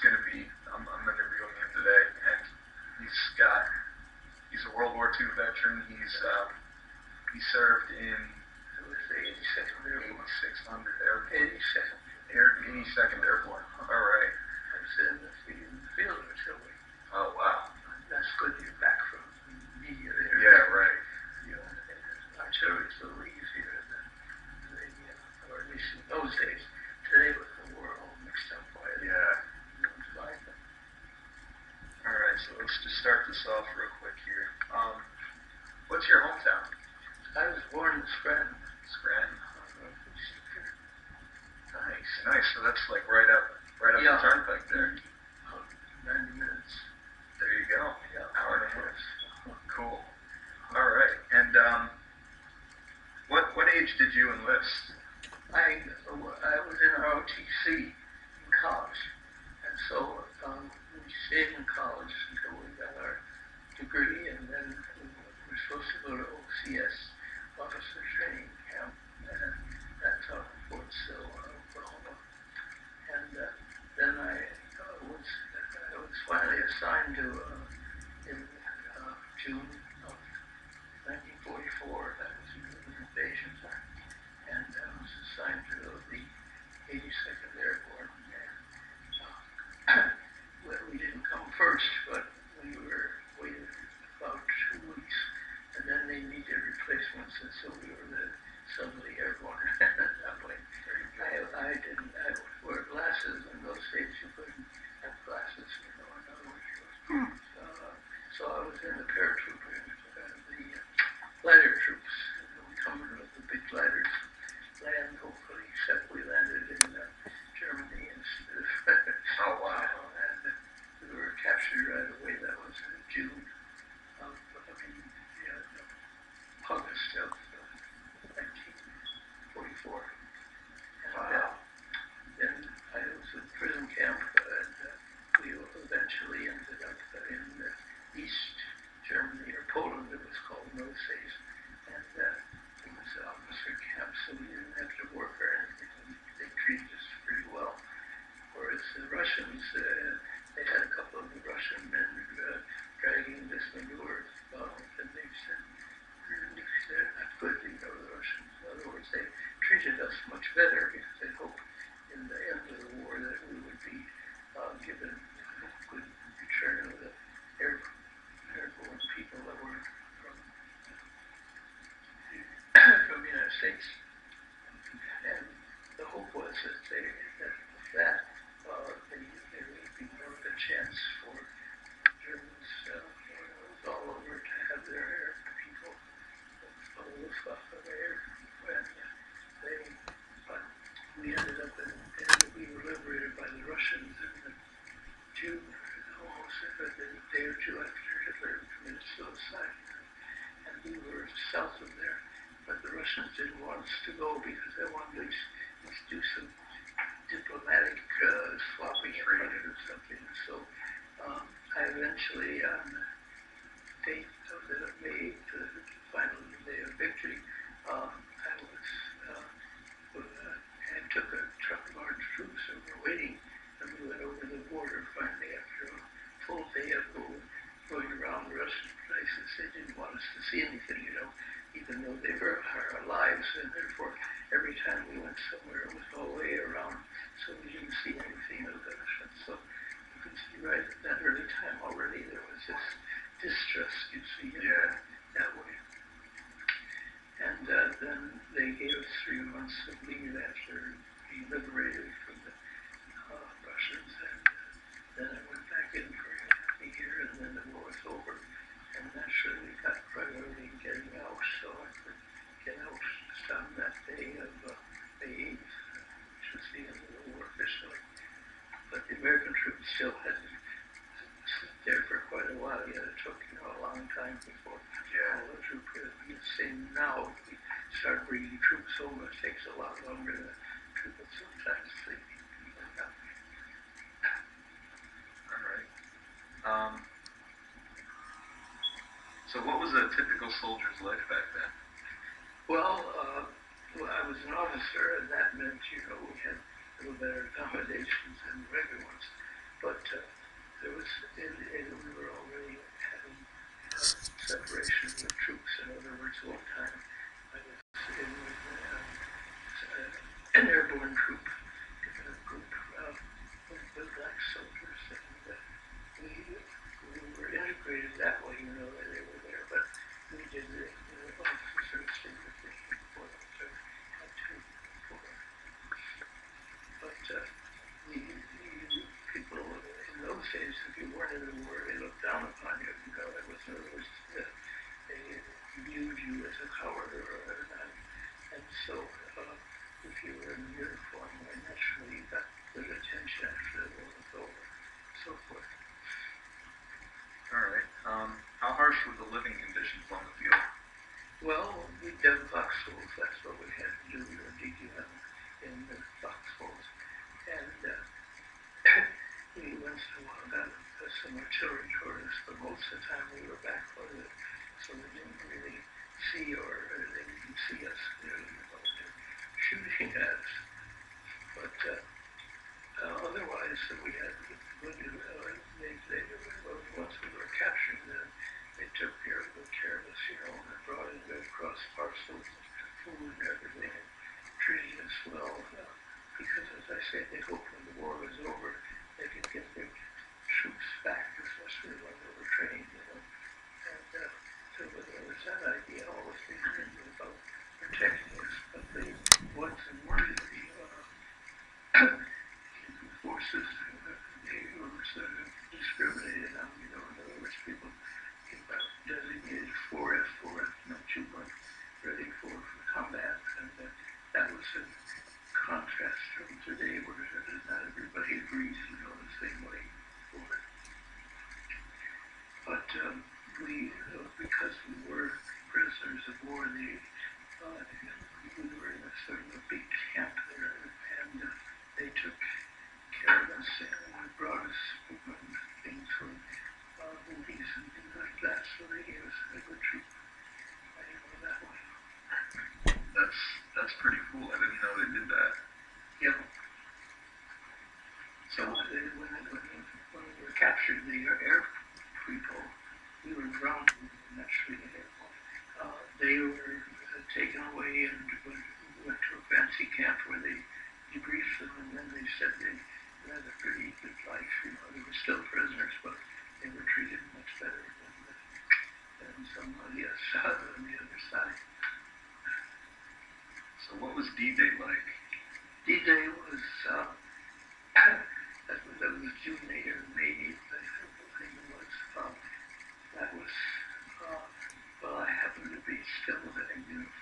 going to be, I'm interviewing him today, and he's a World War II veteran. He served in, It was the 82nd Airborne. 8600 Airborne. 82nd. 82nd Airborne. All right. I was in the field artillery. Oh, wow. That's good. You're back from media there. Yeah, right. You know, artillery is a little easier than or at least in those days. Today with the war all mixed up by it. Yeah. You don't find them. All right, so let's just start this off real quick here. What's your hometown? I was born in Scranton. Scranton. Northeast here. Nice. So that's like right up Yeah. the turnpike there. About 90 minutes. There you go. Yeah. Hour and a half. Cool. All right. And what age did you enlist? I was in ROTC in college, and so we stayed in college until we got our degree, and then we were supposed to go to OCS, Officer Training Camp, and that's out in Fort Sill, Oklahoma. And then I was finally assigned to in June of 1944. That was an invasion time. And I was assigned to the 82nd Airborne. And well, we didn't come first, but we waited about 2 weeks, and then they needed replacements, and so we were suddenly airborne at that point. I didn't. I wore glasses in those days. You couldn't have glasses, you know. In other words, so I was in the paratroopers, the glider troops. We come in with the big gliders. Land, hopefully, except we landed in Germany instead of. Oh, wow. And we were captured right away. That was in June of, August of 1944. And Wow. then I was in prison camp, and we eventually ended up in East Germany, or Poland, it was called in those days. And it was an officer camp, so we didn't have to work or anything. They treated us pretty well. Whereas the Russians, they had a couple of the Russian men dragging this manure out, and they said, they're not good, you know, the Russians. In other words, they treated us much better because they hoped in the end of the war that we would be given good return of the airborne people that were from the United States. And the hope was that there would be more of a chance for Germans all over to have their air people, all the stuff of air. But we ended up we were liberated by the Russians in June, almost a day or two after Hitler committed suicide. And we were south of there. But the Russians didn't want us to go because they wanted us to do some diplomatic sloppy trade or something. So I eventually, on the date of May, the final day of victory, I took a truck of armed troops and we were waiting, and we went over the border finally after a full day of going around Russian places. They didn't want us to see anything, you know, even though they were our lives, and therefore every time we went somewhere it was all the way around, so we didn't see anything of the Russians. So you could see right at that early time already there was this distrust, you see, that way. And then they gave us 3 months of leave after being liberated from the Russians, and then I went back in for a year, and then the war was over. And naturally, we got priority in getting out, so I could get out on that day of May 8th, which was the end of the war officially. But the American troops still had to sit there for quite a while. Yet it took, a long time before all the troops could be the same. Now, if we start bringing troops home, it takes a lot longer than troops sometimes think. All right. So what was a typical soldier's life back then? Well, I was an officer, and that meant, we had a little better accommodations than regular ones. But those days, if you weren't in the war, they looked down upon you. You know, it was, they viewed you as a coward or and so if you were in uniform, then naturally you got good attention after the war was over, so forth. All right. How harsh were the living conditions on the field? Well, we dug foxholes. That's what we had to do. We were digging in the foxholes, and we once in a while got some artillery toward us, but most of the time we were backloaded, so they didn't really see they didn't see us clearly. Shooting at us, but otherwise we had good. Once we were captured, then they took good care of us, you know, and brought in Red Cross parcels, food and everything, and treated us well. Because, as I said, they hoped when the war was over, they could get their troops back, especially when they were trained, you know. And so there was that idea always behind it about protecting us, but they wasn't worthy of the forces. They were sort of discriminated on, you know. In other words, people designated 4F, not 2, but ready for combat, and that was a contrast from today, where not everybody agrees, you know, the same way for it. But we, because we were prisoners of war, we were in a sort of a big camp there, and they took care of us and brought us things from movies and things like that, so they gave us a good treatment. I didn't know that way. That's pretty cool. I didn't know they did that. Yeah. So when we were captured, the air people, we were grounded, naturally, the airport. They were taken away and went to a fancy camp where they debriefed them, and then they said they had a pretty good life. You know, they were still prisoners, but they were treated much better than somebody else on the other side. So what was D-Day like? D-Day was, that was June 8th or May 8th, I think it was. That was, well, I happened to be still in uniform.